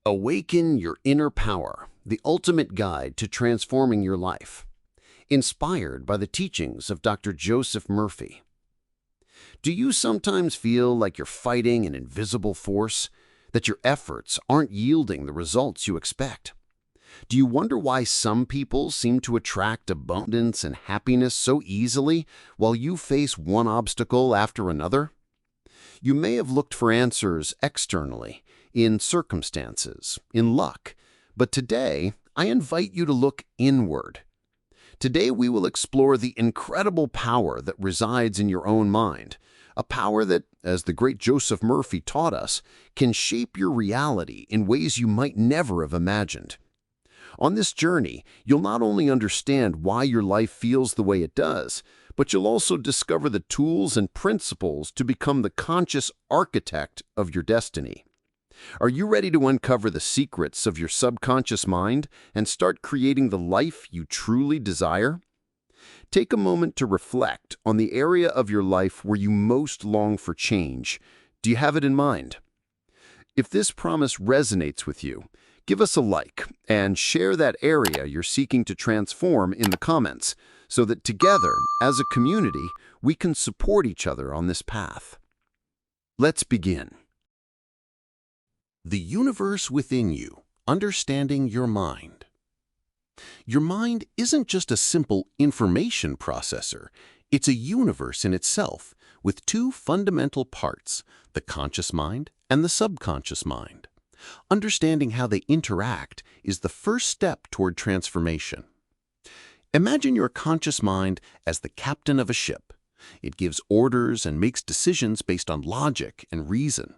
Awaken Your Inner Power, the ultimate guide to transforming your life. Inspired by the teachings of Dr. Joseph Murphy. Do you sometimes feel like you're fighting an invisible force, that your efforts aren't yielding the results you expect? Do you wonder why some people seem to attract abundance and happiness so easily while you face one obstacle after another? You may have looked for answers externally, in circumstances, in luck, but today I invite you to look inward. Today we will explore the incredible power that resides in your own mind, a power that, as the great Joseph Murphy taught us, can shape your reality in ways you might never have imagined. On this journey, you'll not only understand why your life feels the way it does, but you'll also discover the tools and principles to become the conscious architect of your destiny. Are you ready to uncover the secrets of your subconscious mind and start creating the life you truly desire? Take a moment to reflect on the area of your life where you most long for change. Do you have it in mind? If this promise resonates with you, give us a like and share that area you're seeking to transform in the comments so that together, as a community, we can support each other on this path. Let's begin. The universe within you, understanding your mind. Your mind isn't just a simple information processor. It's a universe in itself with two fundamental parts, the conscious mind and the subconscious mind. Understanding how they interact is the first step toward transformation. Imagine your conscious mind as the captain of a ship. It gives orders and makes decisions based on logic and reason.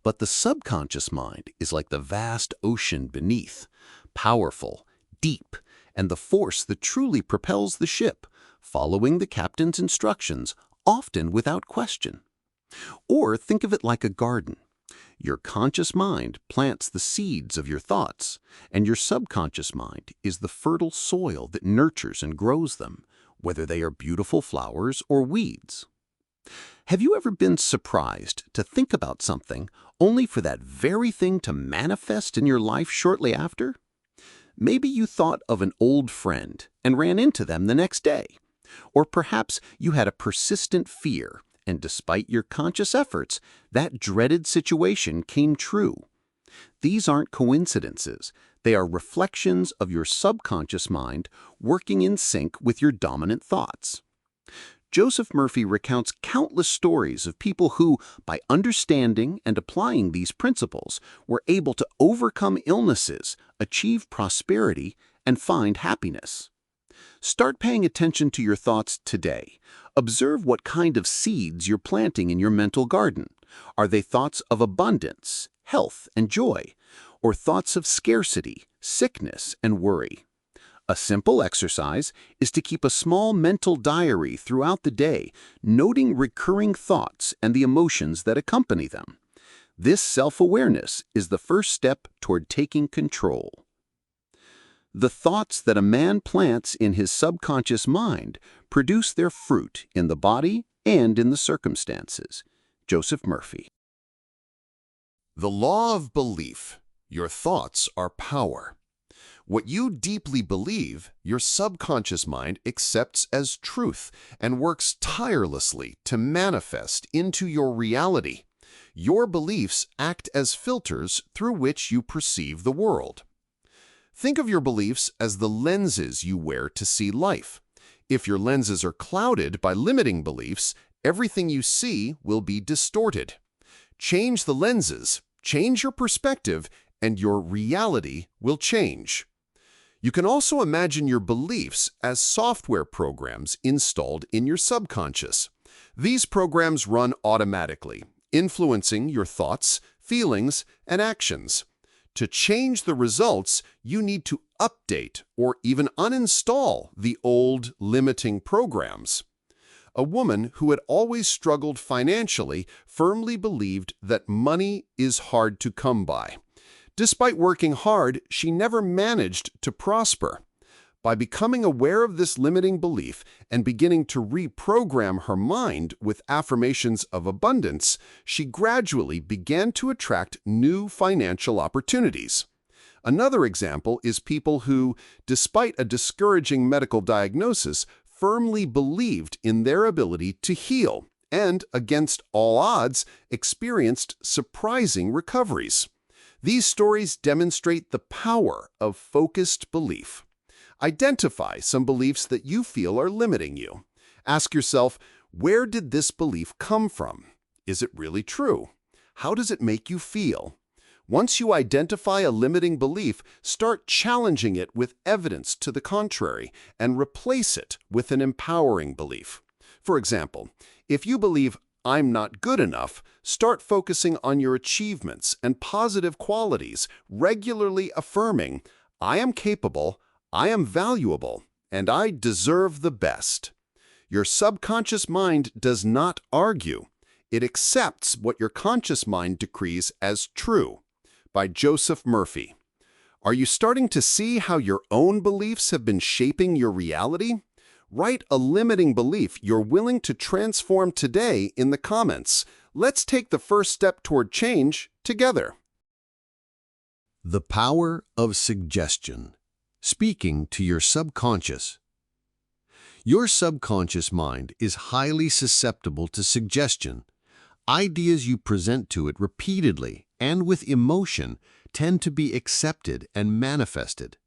But the subconscious mind is like the vast ocean beneath, powerful, deep, and the force that truly propels the ship, following the captain's instructions, often without question. Or think of it like a garden. Your conscious mind plants the seeds of your thoughts, and your subconscious mind is the fertile soil that nurtures and grows them, whether they are beautiful flowers or weeds. Have you ever been surprised to think about something only for that very thing to manifest in your life shortly after? Maybe you thought of an old friend and ran into them the next day. Or perhaps you had a persistent fear, and despite your conscious efforts, that dreaded situation came true. These aren't coincidences. They are reflections of your subconscious mind working in sync with your dominant thoughts. Joseph Murphy recounts countless stories of people who, by understanding and applying these principles, were able to overcome illnesses, achieve prosperity, and find happiness. Start paying attention to your thoughts today. Observe what kind of seeds you're planting in your mental garden. Are they thoughts of abundance, health, and joy, or thoughts of scarcity, sickness, and worry? A simple exercise is to keep a small mental diary throughout the day, noting recurring thoughts and the emotions that accompany them. This self-awareness is the first step toward taking control. The thoughts that a man plants in his subconscious mind produce their fruit in the body and in the circumstances. Joseph Murphy. The law of belief. Your thoughts are power. What you deeply believe, your subconscious mind accepts as truth and works tirelessly to manifest into your reality. Your beliefs act as filters through which you perceive the world. Think of your beliefs as the lenses you wear to see life. If your lenses are clouded by limiting beliefs, everything you see will be distorted. Change the lenses, change your perspective, and your reality will change. You can also imagine your beliefs as software programs installed in your subconscious. These programs run automatically, influencing your thoughts, feelings, and actions. To change the results, you need to update or even uninstall the old limiting programs. A woman who had always struggled financially firmly believed that money is hard to come by. Despite working hard, she never managed to prosper. By becoming aware of this limiting belief and beginning to reprogram her mind with affirmations of abundance, she gradually began to attract new financial opportunities. Another example is people who, despite a discouraging medical diagnosis, firmly believed in their ability to heal and, against all odds, experienced surprising recoveries. These stories demonstrate the power of focused belief. Identify some beliefs that you feel are limiting you. Ask yourself, where did this belief come from? Is it really true? How does it make you feel? Once you identify a limiting belief, start challenging it with evidence to the contrary and replace it with an empowering belief. For example, if you believe, "I'm not good enough," start focusing on your achievements and positive qualities, regularly affirming, "I am capable, I am valuable, and I deserve the best." Your subconscious mind does not argue. It accepts what your conscious mind decrees as true. By Joseph Murphy. Are you starting to see how your own beliefs have been shaping your reality? Write a limiting belief you're willing to transform today in the comments. Let's take the first step toward change together. The power of suggestion. Speaking to your subconscious. Your subconscious mind is highly susceptible to suggestion. Ideas you present to it repeatedly and with emotion tend to be accepted and manifested.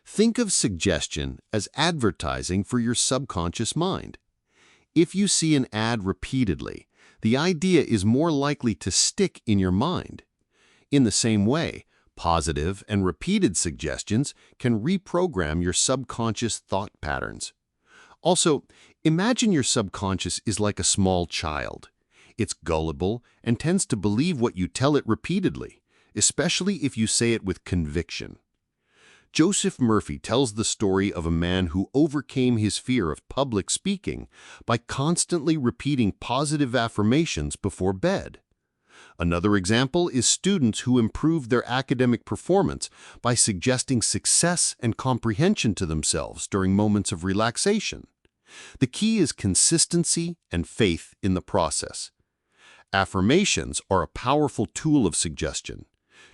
Think of suggestion as advertising for your subconscious mind. If you see an ad repeatedly, the idea is more likely to stick in your mind. In the same way, positive and repeated suggestions can reprogram your subconscious thought patterns. Also, imagine your subconscious is like a small child. It's gullible and tends to believe what you tell it repeatedly, especially if you say it with conviction. Joseph Murphy tells the story of a man who overcame his fear of public speaking by constantly repeating positive affirmations before bed. Another example is students who improve their academic performance by suggesting success and comprehension to themselves during moments of relaxation. The key is consistency and faith in the process. Affirmations are a powerful tool of suggestion.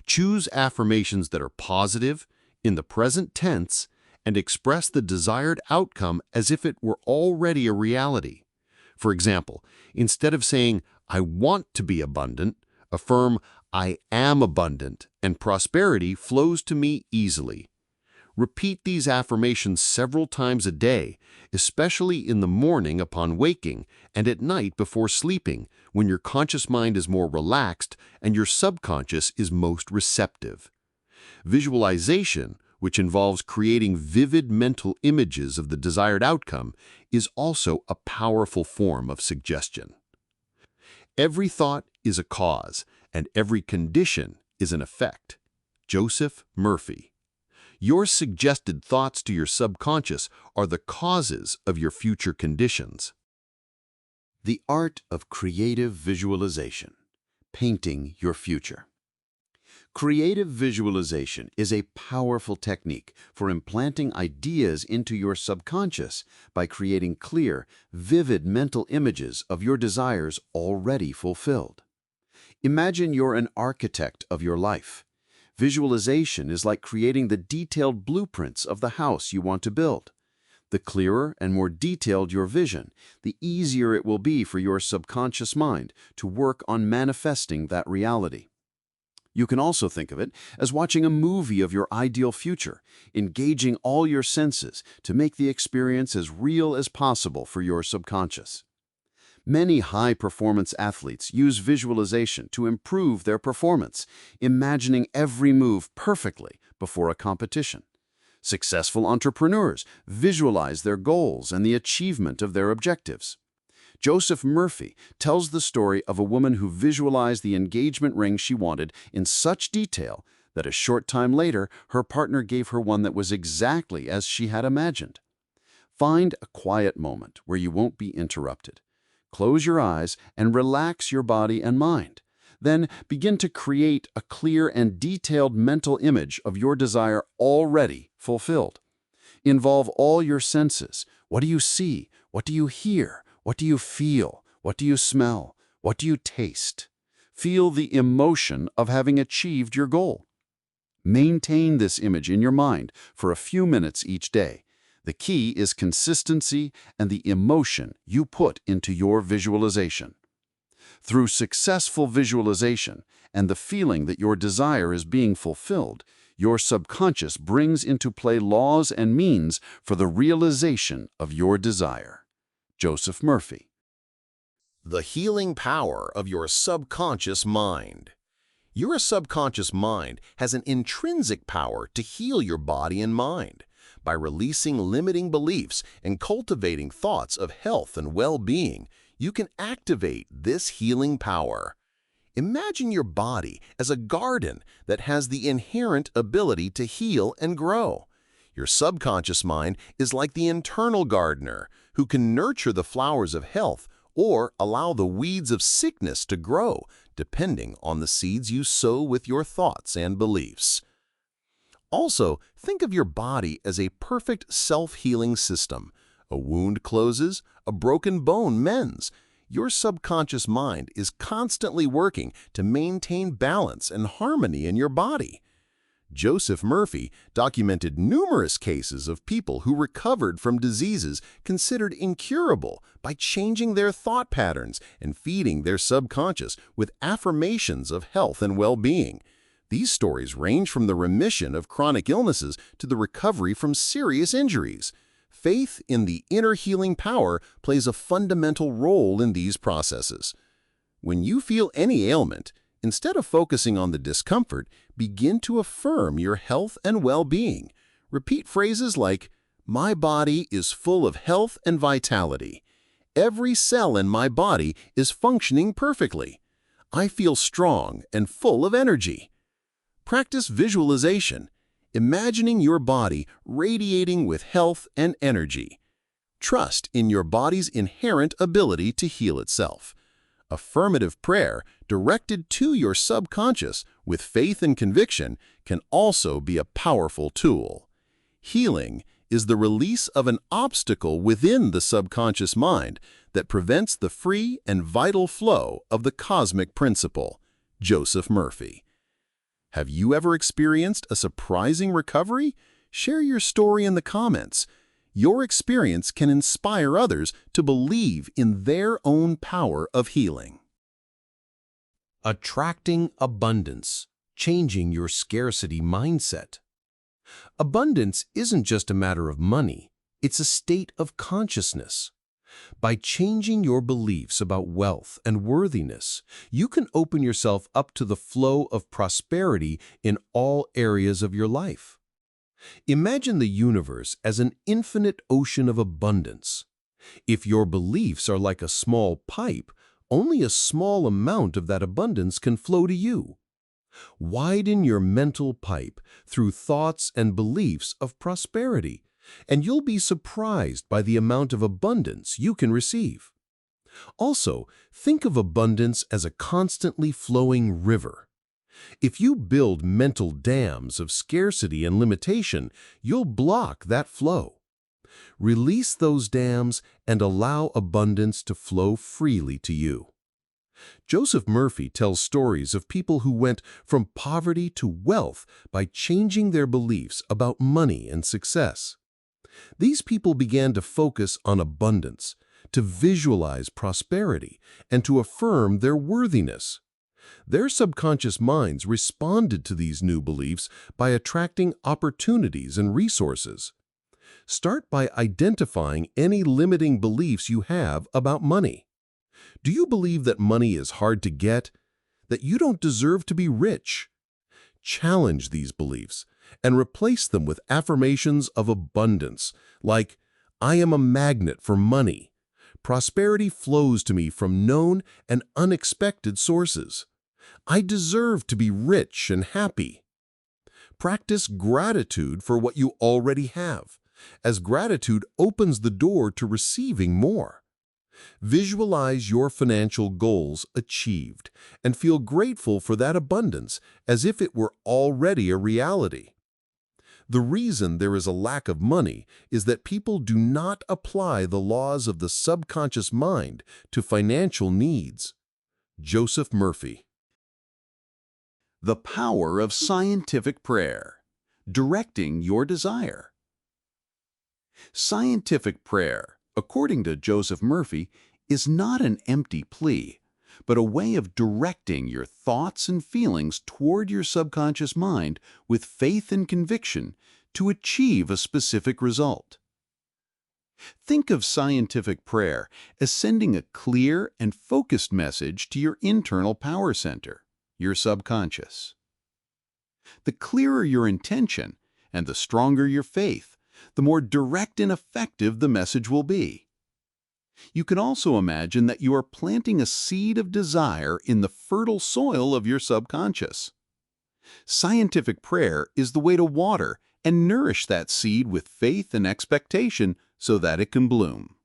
Choose affirmations that are positive, in the present tense, and express the desired outcome as if it were already a reality. For example, instead of saying, "I want to be abundant," affirm, "I am abundant, and prosperity flows to me easily." Repeat these affirmations several times a day, especially in the morning upon waking and at night before sleeping, when your conscious mind is more relaxed and your subconscious is most receptive. Visualization, which involves creating vivid mental images of the desired outcome, is also a powerful form of suggestion. Every thought is a cause, and every condition is an effect. Joseph Murphy. Your suggested thoughts to your subconscious are the causes of your future conditions. The art of creative visualization. Painting your future. Creative visualization is a powerful technique for implanting ideas into your subconscious by creating clear, vivid mental images of your desires already fulfilled. Imagine you're an architect of your life. Visualization is like creating the detailed blueprints of the house you want to build. The clearer and more detailed your vision, the easier it will be for your subconscious mind to work on manifesting that reality. You can also think of it as watching a movie of your ideal future, engaging all your senses to make the experience as real as possible for your subconscious. Many high-performance athletes use visualization to improve their performance, imagining every move perfectly before a competition. Successful entrepreneurs visualize their goals and the achievement of their objectives. Joseph Murphy tells the story of a woman who visualized the engagement ring she wanted in such detail that a short time later, her partner gave her one that was exactly as she had imagined. Find a quiet moment where you won't be interrupted. Close your eyes and relax your body and mind. Then begin to create a clear and detailed mental image of your desire already fulfilled. Involve all your senses. What do you see? What do you hear? What do you feel? What do you smell? What do you taste? Feel the emotion of having achieved your goal. Maintain this image in your mind for a few minutes each day. The key is consistency and the emotion you put into your visualization. Through successful visualization and the feeling that your desire is being fulfilled, your subconscious brings into play laws and means for the realization of your desire. Joseph Murphy. The healing power of your subconscious mind. Your subconscious mind has an intrinsic power to heal your body and mind. By releasing limiting beliefs and cultivating thoughts of health and well-being, you can activate this healing power. Imagine your body as a garden that has the inherent ability to heal and grow. Your subconscious mind is like the internal gardener who can nurture the flowers of health or allow the weeds of sickness to grow, depending on the seeds you sow with your thoughts and beliefs. Also, think of your body as a perfect self-healing system. A wound closes, a broken bone mends. Your subconscious mind is constantly working to maintain balance and harmony in your body. Joseph Murphy documented numerous cases of people who recovered from diseases considered incurable by changing their thought patterns and feeding their subconscious with affirmations of health and well-being. These stories range from the remission of chronic illnesses to the recovery from serious injuries. Faith in the inner healing power plays a fundamental role in these processes. When you feel any ailment, instead of focusing on the discomfort, begin to affirm your health and well-being. Repeat phrases like, "My body is full of health and vitality. Every cell in my body is functioning perfectly. I feel strong and full of energy." Practice visualization, imagining your body radiating with health and energy. Trust in your body's inherent ability to heal itself. Affirmative prayer directed to your subconscious with faith and conviction can also be a powerful tool. Healing is the release of an obstacle within the subconscious mind that prevents the free and vital flow of the cosmic principle. Joseph Murphy. Have you ever experienced a surprising recovery? Share your story in the comments. Your experience can inspire others to believe in their own power of healing. Attracting abundance, changing your scarcity mindset. Abundance isn't just a matter of money, it's a state of consciousness. By changing your beliefs about wealth and worthiness, you can open yourself up to the flow of prosperity in all areas of your life. Imagine the universe as an infinite ocean of abundance. If your beliefs are like a small pipe, only a small amount of that abundance can flow to you. Widen your mental pipe through thoughts and beliefs of prosperity, and you'll be surprised by the amount of abundance you can receive. Also, think of abundance as a constantly flowing river. If you build mental dams of scarcity and limitation, you'll block that flow. Release those dams and allow abundance to flow freely to you. Joseph Murphy tells stories of people who went from poverty to wealth by changing their beliefs about money and success. These people began to focus on abundance, to visualize prosperity, and to affirm their worthiness. Their subconscious minds responded to these new beliefs by attracting opportunities and resources. Start by identifying any limiting beliefs you have about money. Do you believe that money is hard to get? That you don't deserve to be rich? Challenge these beliefs and replace them with affirmations of abundance, like, "I am a magnet for money. Prosperity flows to me from known and unexpected sources. I deserve to be rich and happy." Practice gratitude for what you already have, as gratitude opens the door to receiving more. Visualize your financial goals achieved and feel grateful for that abundance as if it were already a reality. The reason there is a lack of money is that people do not apply the laws of the subconscious mind to financial needs. Joseph Murphy. The power of scientific prayer. Directing your desire. Scientific prayer, according to Joseph Murphy, is not an empty plea, but a way of directing your thoughts and feelings toward your subconscious mind with faith and conviction to achieve a specific result. Think of scientific prayer as sending a clear and focused message to your internal power center, your subconscious. The clearer your intention and the stronger your faith, the more direct and effective the message will be. You can also imagine that you are planting a seed of desire in the fertile soil of your subconscious. Scientific prayer is the way to water and nourish that seed with faith and expectation so that it can bloom.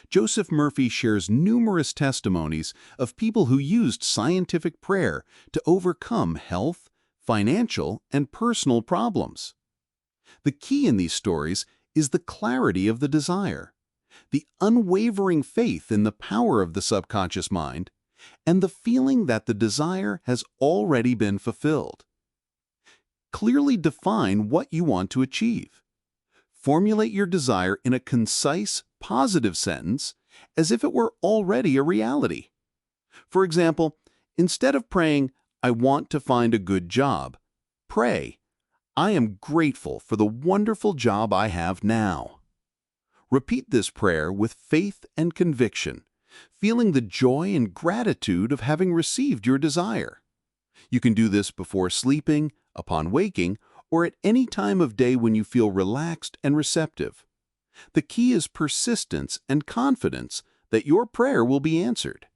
Joseph Murphy shares numerous testimonies of people who used scientific prayer to overcome health, financial, and personal problems. The key in these stories is the clarity of the desire, the unwavering faith in the power of the subconscious mind, and the feeling that the desire has already been fulfilled. Clearly define what you want to achieve. Formulate your desire in a concise, positive sentence as if it were already a reality. For example, instead of praying, "I want to find a good job," pray, "I am grateful for the wonderful job I have now." Repeat this prayer with faith and conviction, feeling the joy and gratitude of having received your desire. You can do this before sleeping, upon waking, or at any time of day when you feel relaxed and receptive. The key is persistence and confidence that your prayer will be answered.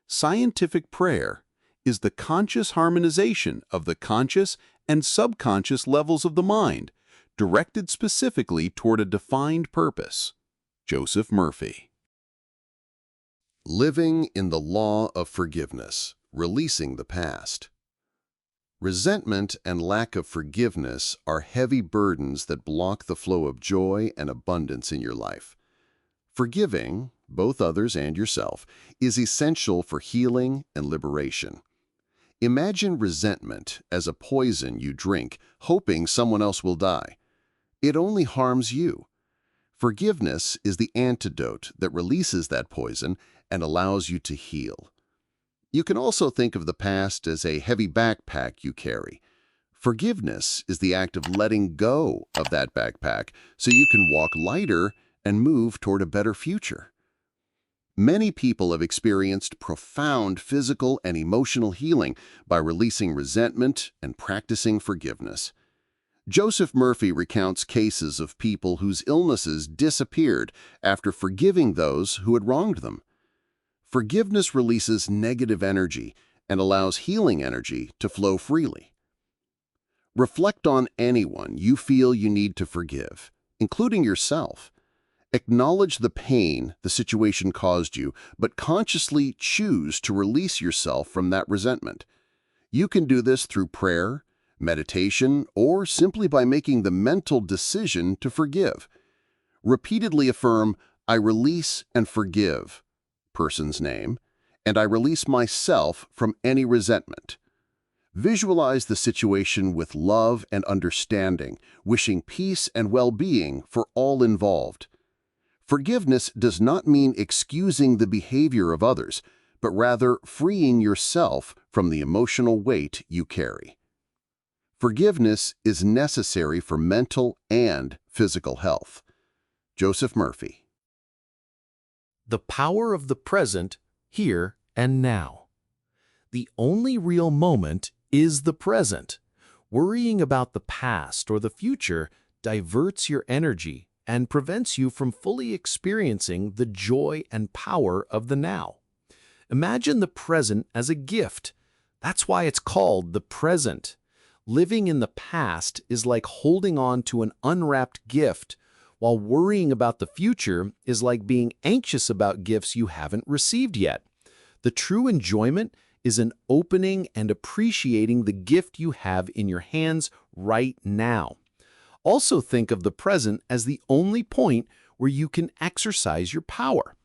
Scientific prayer is the conscious harmonization of the conscious and subconscious levels of the mind, directed specifically toward a defined purpose. Joseph Murphy. Living in the law of forgiveness, releasing the past. Resentment and lack of forgiveness are heavy burdens that block the flow of joy and abundance in your life. Forgiving, both others and yourself, is essential for healing and liberation. Imagine resentment as a poison you drink, hoping someone else will die. It only harms you. Forgiveness is the antidote that releases that poison and allows you to heal. You can also think of the past as a heavy backpack you carry. Forgiveness is the act of letting go of that backpack so you can walk lighter and move toward a better future. Many people have experienced profound physical and emotional healing by releasing resentment and practicing forgiveness. Joseph Murphy recounts cases of people whose illnesses disappeared after forgiving those who had wronged them. Forgiveness releases negative energy and allows healing energy to flow freely. Reflect on anyone you feel you need to forgive, including yourself. Acknowledge the pain the situation caused you, but consciously choose to release yourself from that resentment. You can do this through prayer, meditation, or simply by making the mental decision to forgive. Repeatedly affirm, "I release and forgive," person's name, and "I release myself from any resentment." Visualize the situation with love and understanding, wishing peace and well-being for all involved. Forgiveness does not mean excusing the behavior of others, but rather freeing yourself from the emotional weight you carry. Forgiveness is necessary for mental and physical health. Joseph Murphy. The power of the present, here and now. The only real moment is the present. Worrying about the past or the future diverts your energy and prevents you from fully experiencing the joy and power of the now. Imagine the present as a gift. That's why it's called the present. Living in the past is like holding on to an unwrapped gift, while worrying about the future is like being anxious about gifts you haven't received yet. The true enjoyment is an opening and appreciating the gift you have in your hands right now. Also think of the present as the only point where you can exercise your power.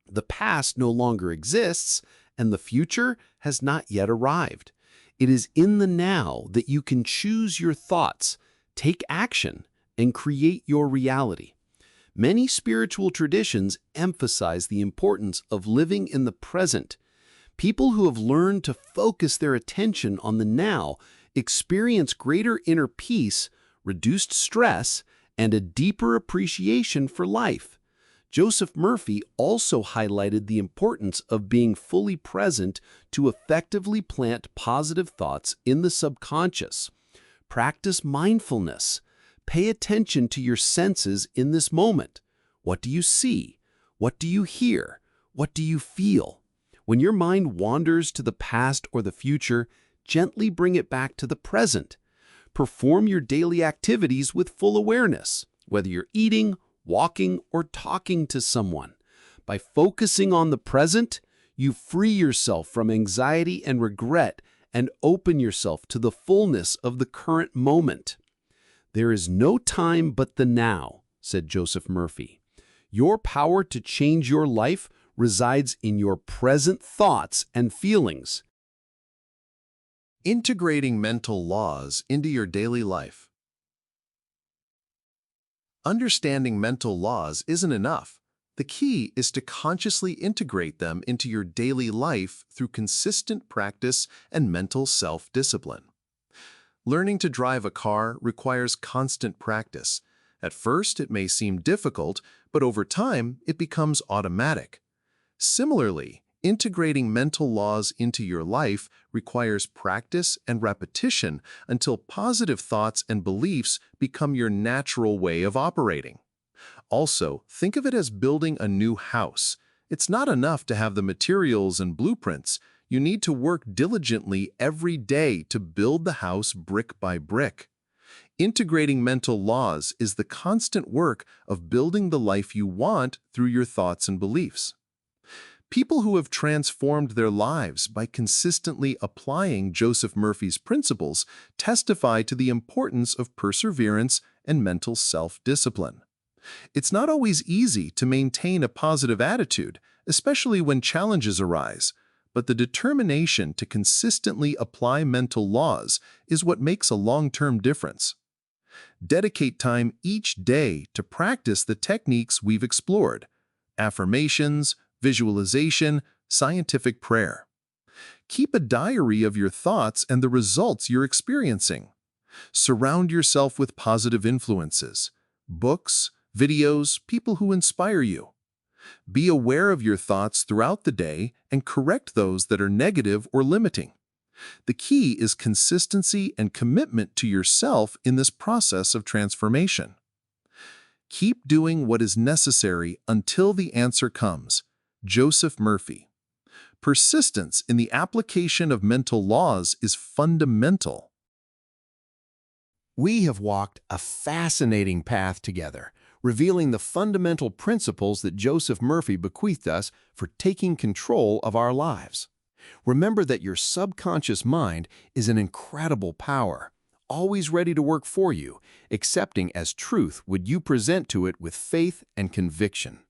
The past no longer exists, and the future has not yet arrived. It is in the now that you can choose your thoughts, take action, and create your reality. Many spiritual traditions emphasize the importance of living in the present. People who have learned to focus their attention on the now experience greater inner peace, reduced stress, and a deeper appreciation for life. Joseph Murphy also highlighted the importance of being fully present to effectively plant positive thoughts in the subconscious. Practice mindfulness. Pay attention to your senses in this moment. What do you see? What do you hear? What do you feel? When your mind wanders to the past or the future, gently bring it back to the present. Perform your daily activities with full awareness, whether you're eating, walking, or talking to someone. By focusing on the present, you free yourself from anxiety and regret and open yourself to the fullness of the current moment. "There is no time but the now," said Joseph Murphy. "Your power to change your life resides in your present thoughts and feelings." Integrating mental laws into your daily life. Understanding mental laws isn't enough. The key is to consciously integrate them into your daily life through consistent practice and mental self-discipline. Learning to drive a car requires constant practice. At first, it may seem difficult, but over time, it becomes automatic. Similarly, integrating mental laws into your life requires practice and repetition until positive thoughts and beliefs become your natural way of operating. Also, think of it as building a new house. It's not enough to have the materials and blueprints. You need to work diligently every day to build the house brick by brick. Integrating mental laws is the constant work of building the life you want through your thoughts and beliefs. People who have transformed their lives by consistently applying Joseph Murphy's principles testify to the importance of perseverance and mental self-discipline. It's not always easy to maintain a positive attitude, especially when challenges arise, but the determination to consistently apply mental laws is what makes a long-term difference. Dedicate time each day to practice the techniques we've explored: affirmations, visualization, scientific prayer. Keep a diary of your thoughts and the results you're experiencing. Surround yourself with positive influences: books, videos, people who inspire you. Be aware of your thoughts throughout the day and correct those that are negative or limiting. The key is consistency and commitment to yourself in this process of transformation. Keep doing what is necessary until the answer comes. Joseph Murphy. Persistence in the application of mental laws is fundamental. We have walked a fascinating path together, revealing the fundamental principles that Joseph Murphy bequeathed us for taking control of our lives. Remember that your subconscious mind is an incredible power, always ready to work for you, accepting as truth what you present to it with faith and conviction.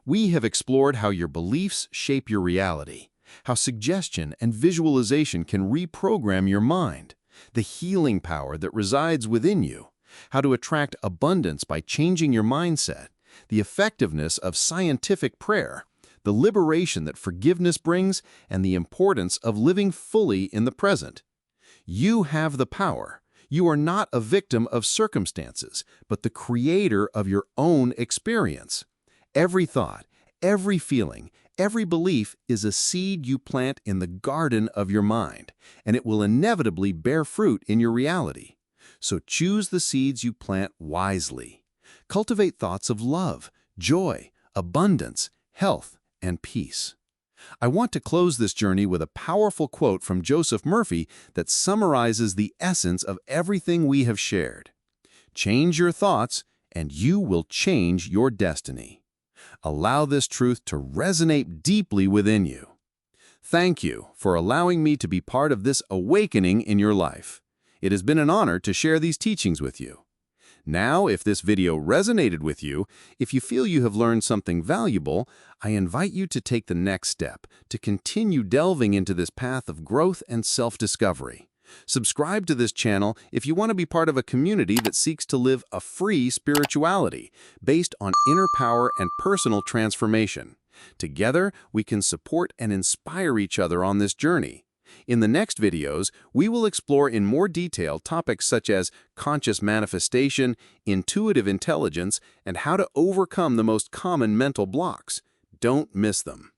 We have explored how your beliefs shape your reality, how suggestion and visualization can reprogram your mind, the healing power that resides within you, how to attract abundance by changing your mindset, the effectiveness of scientific prayer, the liberation that forgiveness brings, and the importance of living fully in the present. You have the power. You are not a victim of circumstances, but the creator of your own experience. Every thought, every feeling, every belief is a seed you plant in the garden of your mind, and it will inevitably bear fruit in your reality. So choose the seeds you plant wisely. Cultivate thoughts of love, joy, abundance, health, and peace. I want to close this journey with a powerful quote from Joseph Murphy that summarizes the essence of everything we have shared. Change your thoughts, and you will change your destiny. Allow this truth to resonate deeply within you. Thank you for allowing me to be part of this awakening in your life. It has been an honor to share these teachings with you. Now, if this video resonated with you, if you feel you have learned something valuable, I invite you to take the next step to continue delving into this path of growth and self-discovery. Subscribe to this channel if you want to be part of a community that seeks to live a free spirituality based on inner power and personal transformation. Together, we can support and inspire each other on this journey. In the next videos, we will explore in more detail topics such as conscious manifestation, intuitive intelligence, and how to overcome the most common mental blocks. Don't miss them.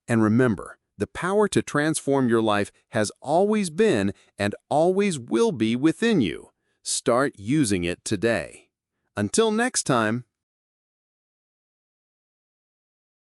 And remember, the power to transform your life has always been and always will be within you. Start using it today. Until next time.